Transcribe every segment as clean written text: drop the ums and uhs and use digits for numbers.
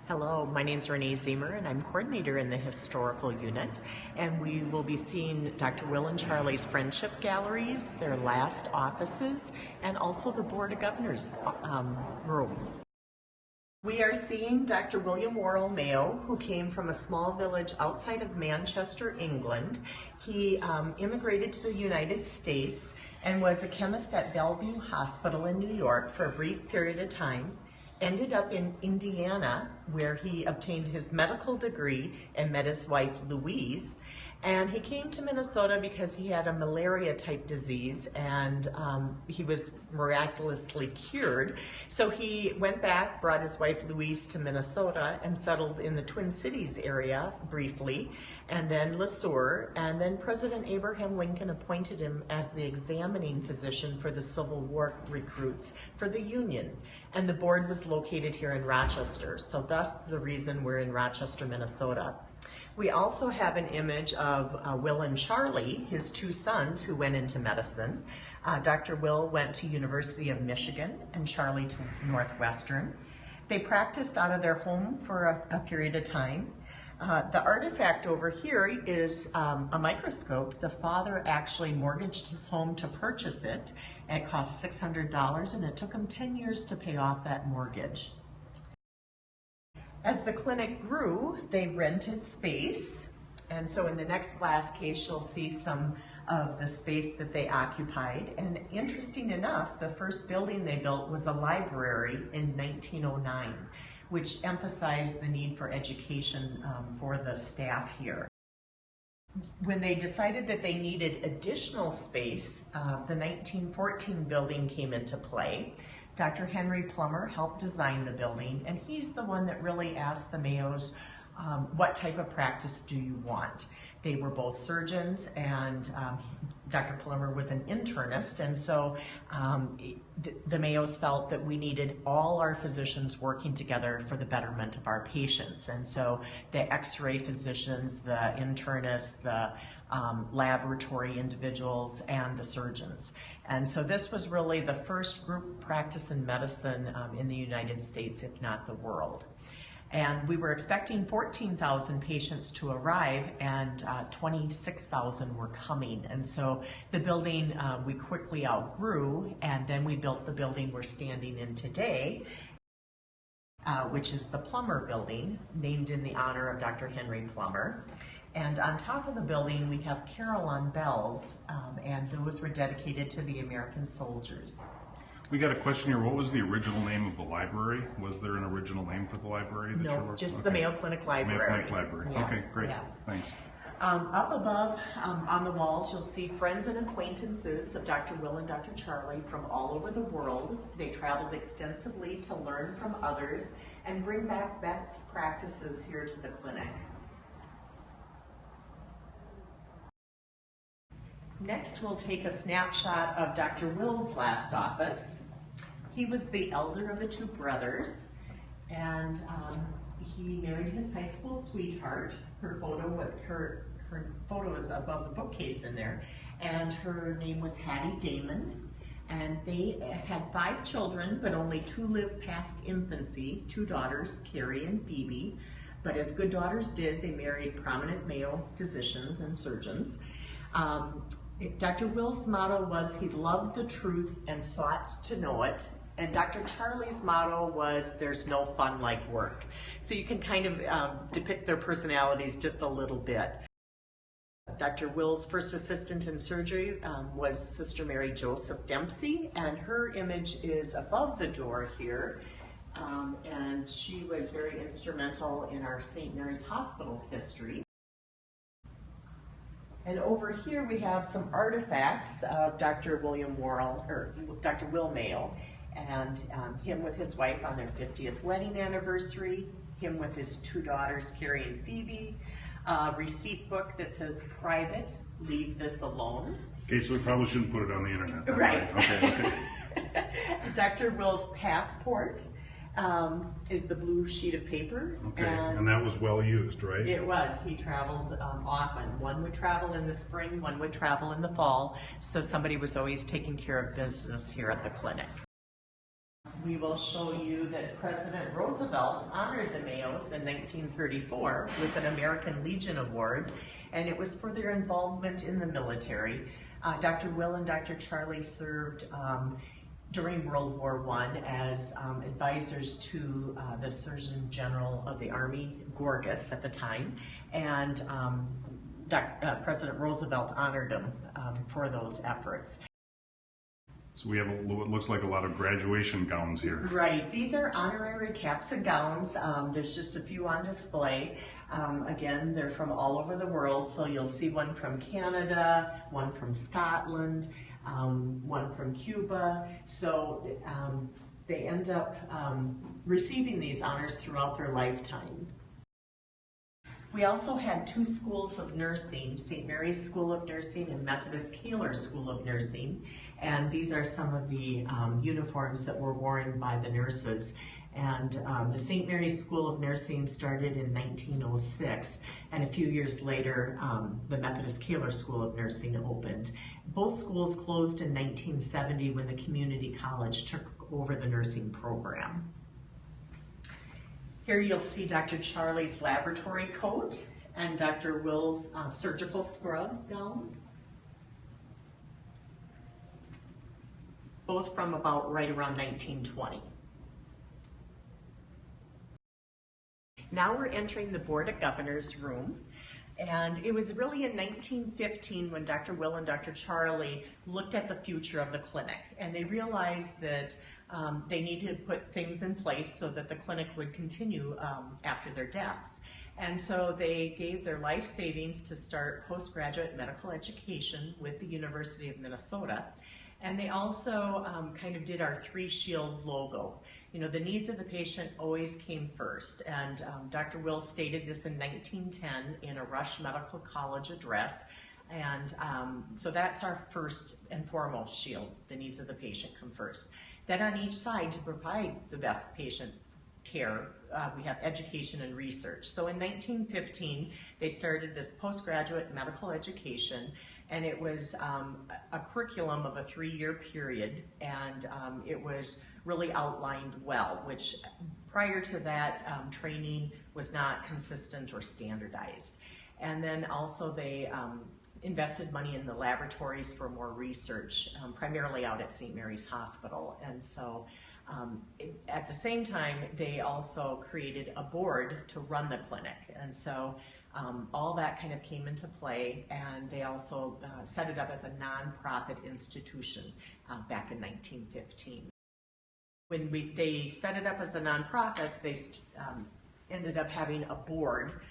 Hello, my name is Renee Ziemer and I'm coordinator in the historical unit, and we will be seeing Dr. Will and Charlie's friendship galleries, their last offices, and also the Board of Governors room. We are seeing Dr. William Walsh Mayo, who came from a small village outside of Manchester, England. He immigrated to the United States and was a chemist at Bellevue Hospital in New York for a brief period of time. Ended up in Indiana, where he obtained his medical degree and met his wife Louise. And he came to Minnesota because he had a malaria type disease, and he was miraculously cured. So he went back, brought his wife Louise to Minnesota, and settled in the Twin Cities area briefly, and then Le Sueur, and then President Abraham Lincoln appointed him as the examining physician for the Civil War recruits for the Union. And the board was located here in Rochester, so thus the reason we're in Rochester, Minnesota. We also have an image of Will and Charlie, his two sons who went into medicine. Dr. Will went to University of Michigan and Charlie to Northwestern. They practiced out of their home for a period of time. The artifact over here is a microscope. The father actually mortgaged his home to purchase it. It cost $600 and it took him 10 years to pay off that mortgage. As the clinic grew, they rented space, and so in the next glass case you'll see some of the space that they occupied. And interesting enough, the first building they built was a library in 1909, which emphasized the need for education for the staff here. When they decided that they needed additional space, the 1914 building came into play. Dr. Henry Plummer helped design the building, and he's the one that really asked the Mayos, what type of practice do you want? They were both surgeons, and Dr. Plummer was an internist, and so the Mayos felt that we needed all our physicians working together for the betterment of our patients. And so the x-ray physicians, the internists, the laboratory individuals, and the surgeons. And so this was really the first group practice in medicine in the United States, if not the world. And we were expecting 14,000 patients to arrive, and 26,000 were coming. And so the building we quickly outgrew, and then we built the building we're standing in today, which is the Plummer Building, named in the honor of Dr. Henry Plummer. And on top of the building, we have Carillon bells, and those were dedicated to the American soldiers. We got a question here. What was the original name of the library? Was there an original name for the library? No, just the Mayo Clinic Library. Mayo Clinic Library. Yes, okay, great. Yes. Thanks. Up above on the walls, you'll see friends and acquaintances of Dr. Will and Dr. Charlie from all over the world. They traveled extensively to learn from others and bring back best practices here to the clinic. Next, we'll take a snapshot of Dr. Will's last office. He was the elder of the two brothers, and he married his high school sweetheart. Her photo is above the bookcase in there, and her name was Hattie Damon. And they had 5 children, but only 2 lived past infancy, 2 daughters, Carrie and Phoebe. But as good daughters did, they married prominent Mayo physicians and surgeons. Dr. Will's motto was he loved the truth and sought to know it. And Dr. Charlie's motto was there's no fun like work. So you can kind of depict their personalities just a little bit. Dr. Will's first assistant in surgery was Sister Mary Joseph Dempsey, and her image is above the door here. And she was very instrumental in our St. Mary's Hospital history. And over here we have some artifacts of Dr. William Walsh, or Dr. Will Mayo, and him with his wife on their 50th wedding anniversary, him with his 2 daughters, Carrie and Phoebe, a receipt book that says private, leave this alone. Okay, so we probably shouldn't put it on the internet. Then, right. Okay. Dr. Will's passport is the blue sheet of paper. Okay, and that was well used, right? It was. He traveled often. One would travel in the spring, one would travel in the fall, so somebody was always taking care of business here at the clinic. we will show you that President Roosevelt honored the Mayos in 1934 with an American Legion Award, and it was for their involvement in the military. Dr. Will and Dr. Charlie served during World War I as advisors to the Surgeon General of the Army, Gorgas at the time, and President Roosevelt honored them for those efforts. So we have what looks like a lot of graduation gowns here. Right, these are honorary caps and gowns. There's just a few on display. Again, they're from all over the world, so you'll see one from Canada, one from Scotland, one from Cuba. So they end up receiving these honors throughout their lifetimes. We also had two schools of nursing, St. Mary's School of Nursing and Methodist Kaler School of Nursing. And these are some of the uniforms that were worn by the nurses. And the St. Mary's School of Nursing started in 1906, and a few years later, the Methodist Kaler School of Nursing opened. Both schools closed in 1970 when the community college took over the nursing program. Here you'll see Dr. Charlie's laboratory coat and Dr. Will's surgical scrub gown. Both from about right around 1920. Now we're entering the Board of Governors room, and it was really in 1915 when Dr. Will and Dr. Charlie looked at the future of the clinic, and they realized that they needed to put things in place so that the clinic would continue after their deaths. And so they gave their life savings to start postgraduate medical education with the University of Minnesota. And they also kind of did our three shield logo. You know, the needs of the patient always came first. And Dr. Will stated this in 1910 in a Rush Medical College address. And so that's our first and foremost shield. The needs of the patient come first. Then on each side, to provide the best patient care, we have education and research. So in 1915, they started this postgraduate medical education, and it was a curriculum of a 3-year period, and it was really outlined well, which prior to that, training was not consistent or standardized. And then also they invested money in the laboratories for more research, primarily out at St. Mary's Hospital. And so at the same time, they also created a board to run the clinic. And so all that kind of came into play, and they also set it up as a nonprofit institution back in 1915. When they set it up as a nonprofit, they ended up having a board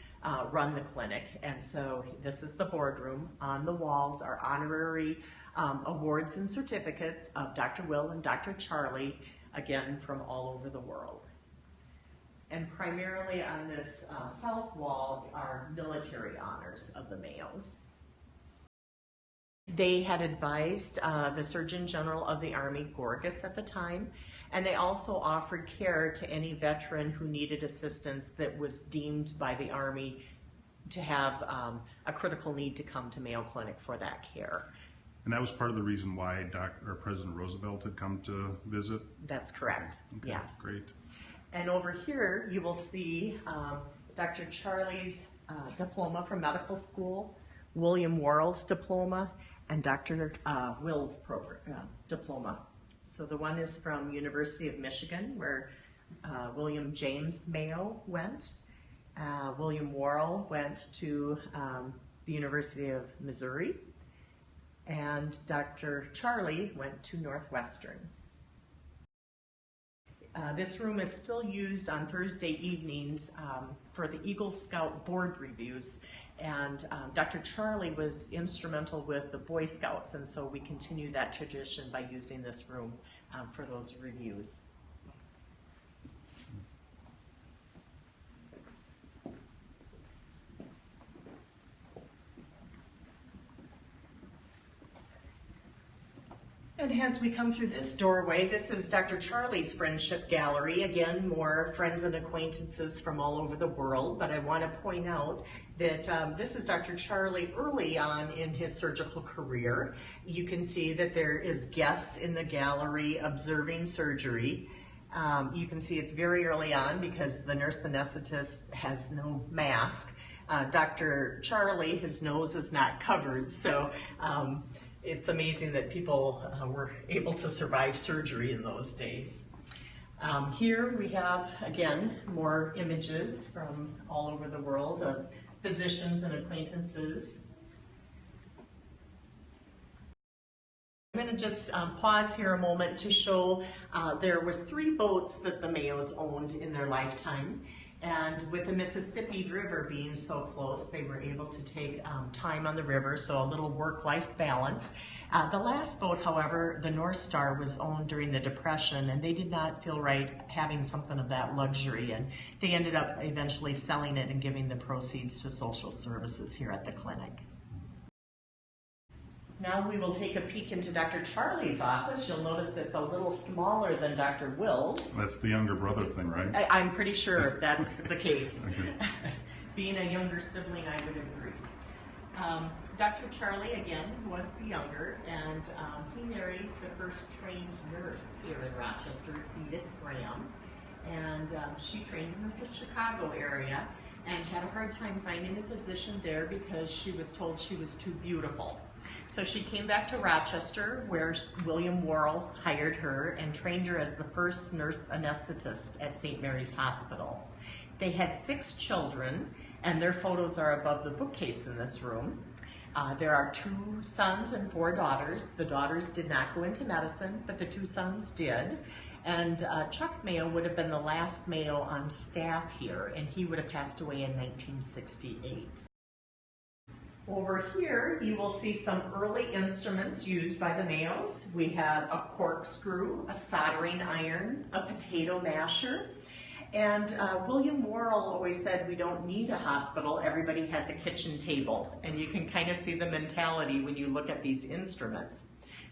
run the clinic, and so this is the boardroom. On the walls are honorary awards and certificates of Dr. Will and Dr. Charlie, again from all over the world. And primarily on this south wall are military honors of the Mayos. They had advised the Surgeon General of the Army, Gorgas, at the time, and they also offered care to any veteran who needed assistance that was deemed by the Army to have a critical need to come to Mayo Clinic for that care. And that was part of the reason why President Roosevelt had come to visit? That's correct, okay. Yes. Great. And over here you will see Dr. Charlie's diploma from medical school, William Walsh's diploma, and Dr. Will's diploma. So the one is from University of Michigan, where William James Mayo went. William Walsh went to the University of Missouri, and Dr. Charlie went to Northwestern. This room is still used on Thursday evenings for the Eagle Scout board reviews, and Dr. Charlie was instrumental with the Boy Scouts, and so we continue that tradition by using this room for those reviews. And as we come through this doorway, this is Dr. Charlie's Friendship Gallery. Again, more friends and acquaintances from all over the world, but I want to point out that this is Dr. Charlie early on in his surgical career. You can see that there is guests in the gallery observing surgery. You can see it's very early on because the nurse anesthetist has no mask. Dr. Charlie, his nose is not covered, so it's amazing that people were able to survive surgery in those days. Here we have, again, more images from all over the world of physicians and acquaintances. I'm going to just pause here a moment to show there was 3 boats that the Mayos owned in their lifetime, and with the Mississippi River being so close, they were able to take time on the river, so a little work-life balance. The last boat, however, the North Star, was owned during the Depression, and they did not feel right having something of that luxury, and they ended up eventually selling it and giving the proceeds to social services here at the clinic. Now we will take a peek into Dr. Charlie's office. You'll notice it's a little smaller than Dr. Will's. That's the younger brother thing, right? I'm pretty sure that's the case. Okay. Being a younger sibling, I would agree. Dr. Charlie, again, was the younger, and he married the first trained nurse here in Rochester, Edith Graham, and she trained in the Chicago area and had a hard time finding a position there because she was told she was too beautiful. So she came back to Rochester, where William Walsh hired her and trained her as the first nurse anesthetist at St. Mary's Hospital. They had 6 children, and their photos are above the bookcase in this room. There are 2 sons and 4 daughters. The daughters did not go into medicine, but the 2 sons did. And Chuck Mayo would have been the last Mayo on staff here, and he would have passed away in 1968. Over here, you will see some early instruments used by the Mayos. We have a corkscrew, a soldering iron, a potato masher, and William Walsh always said we don't need a hospital, everybody has a kitchen table. And you can kind of see the mentality when you look at these instruments.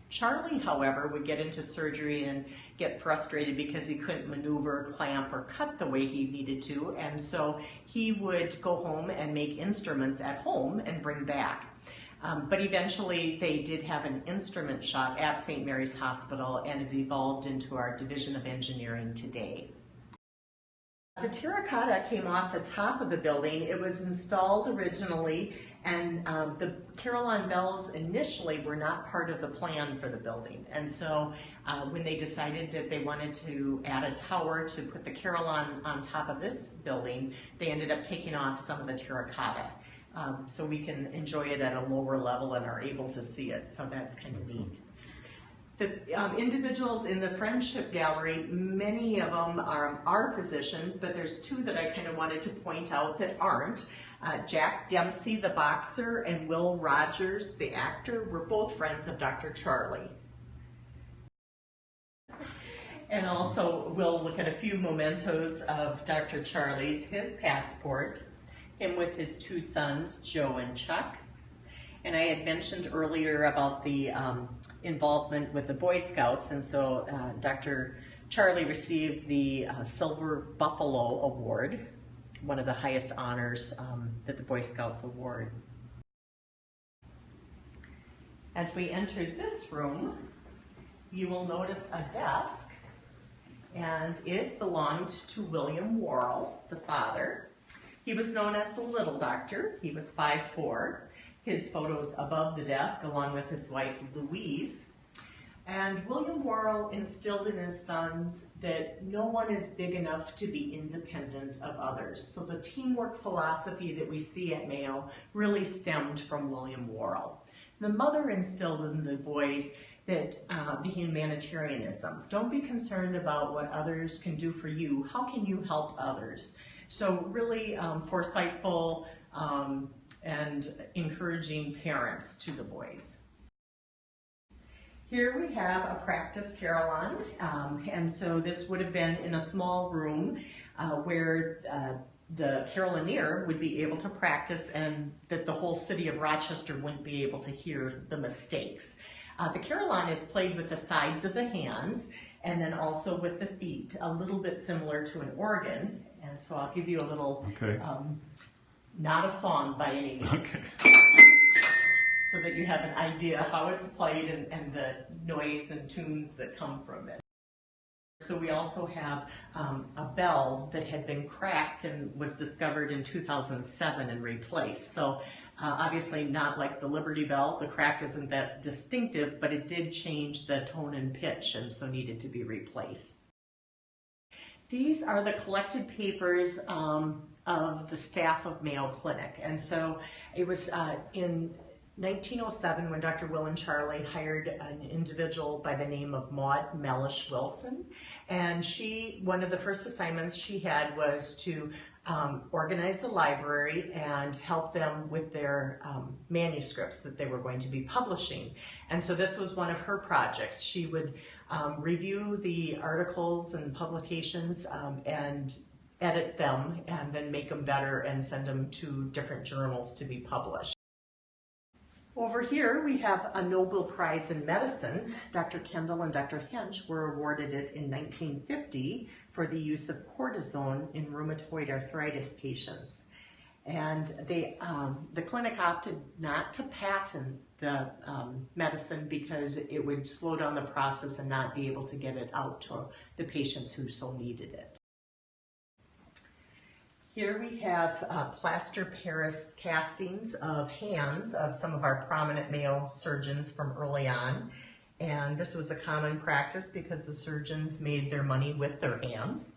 Charlie, however, would get into surgery and get frustrated because he couldn't maneuver, clamp, or cut the way he needed to, and so he would go home and make instruments at home and bring back. But eventually they did have an instrument shop at St. Mary's Hospital, and it evolved into our Division of Engineering today. The terracotta came off the top of the building. It was installed originally, and the Carillon bells initially were not part of the plan for the building. And so when they decided that they wanted to add a tower to put the Carillon on top of this building, they ended up taking off some of the terracotta. So we can enjoy it at a lower level and are able to see it. So that's kind of neat. The individuals in the Friendship Gallery, many of them are physicians, but there's 2 that I kind of wanted to point out that aren't. Jack Dempsey, the boxer, and Will Rogers, the actor, were both friends of Dr. Charlie. And also, we'll look at a few mementos of Dr. Charlie's, his passport, him with his 2 sons, Joe and Chuck. And I had mentioned earlier about the involvement with the Boy Scouts, and so Dr. Charlie received the Silver Buffalo Award, one of the highest honors that the Boy Scouts award. As we entered this room, you will notice a desk, and it belonged to William Walsh, the father. He was known as the Little Doctor. He was 5'4". His photos above the desk, along with his wife Louise. And William Walsh instilled in his sons that no one is big enough to be independent of others. So the teamwork philosophy that we see at Mayo really stemmed from William Walsh. The mother instilled in the boys that the humanitarianism. Don't be concerned about what others can do for you. How can you help others? So really foresightful and encouraging parents to the boys. Here we have a practice Carillon, and so this would have been in a small room where the Carillionaire would be able to practice, and that the whole city of Rochester wouldn't be able to hear the mistakes. The Carillon is played with the sides of the hands and then also with the feet, a little bit similar to an organ. And so I'll give you a little, not a song by any means, so that you have an idea how it's played and the noise and tunes that come from it. So we also have a bell that had been cracked and was discovered in 2007 and replaced. So obviously not like the Liberty Bell, the crack isn't that distinctive, but it did change the tone and pitch and so needed to be replaced. These are the collected papers of the staff of Mayo Clinic. And so it was in 1907 when Dr. Will and Charlie hired an individual by the name of Maud Mellish Wilson. And one of the first assignments she had was to organize the library and help them with their manuscripts that they were going to be publishing. And so this was one of her projects. She would review the articles and publications and edit them and then make them better and send them to different journals to be published. Over here we have a Nobel Prize in Medicine. Dr. Kendall and Dr. Hench were awarded it in 1950 for the use of cortisone in rheumatoid arthritis patients. And the clinic opted not to patent the medicine because it would slow down the process and not be able to get it out to the patients who so needed it. Here we have Plaster Paris castings of hands of some of our prominent Mayo surgeons from early on. And this was a common practice because the surgeons made their money with their hands.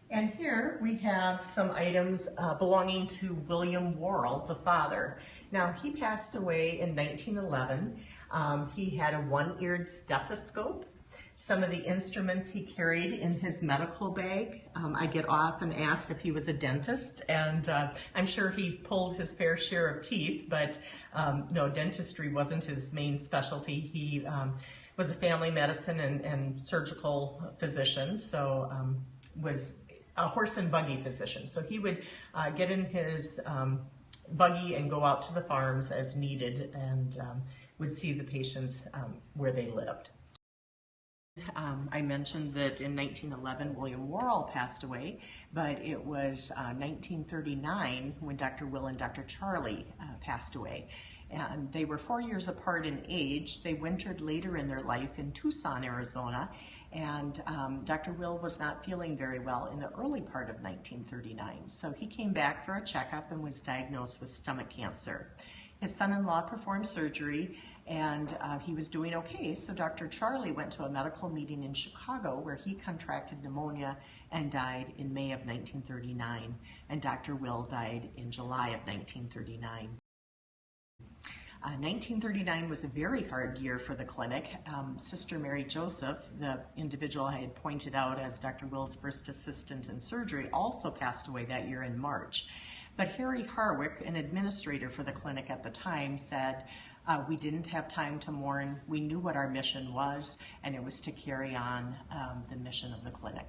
And here we have some items belonging to William Walsh, the father. Now he passed away in 1911. He had a one-eared stethoscope. Some of the instruments he carried in his medical bag. I get often asked if he was a dentist, and I'm sure he pulled his fair share of teeth, but no, dentistry wasn't his main specialty. He was a family medicine and surgical physician, so was a horse and buggy physician. So he would get in his buggy and go out to the farms as needed and would see the patients where they lived. I mentioned that in 1911 William Walsh passed away, but it was 1939 when Dr. Will and Dr. Charlie passed away. And they were 4 years apart in age. They wintered later in their life in Tucson, Arizona, and Dr. Will was not feeling very well in the early part of 1939. So he came back for a checkup and was diagnosed with stomach cancer. His son-in-law performed surgery and he was doing okay, so Dr. Charlie went to a medical meeting in Chicago where he contracted pneumonia and died in May of 1939, and Dr. Will died in July of 1939. 1939 was a very hard year for the clinic. Sister Mary Joseph, the individual I had pointed out as Dr. Will's first assistant in surgery, also passed away that year in March. But Harry Harwick, an administrator for the clinic at the time, said, we didn't have time to mourn. We knew what our mission was, and it was to carry on the mission of the clinic.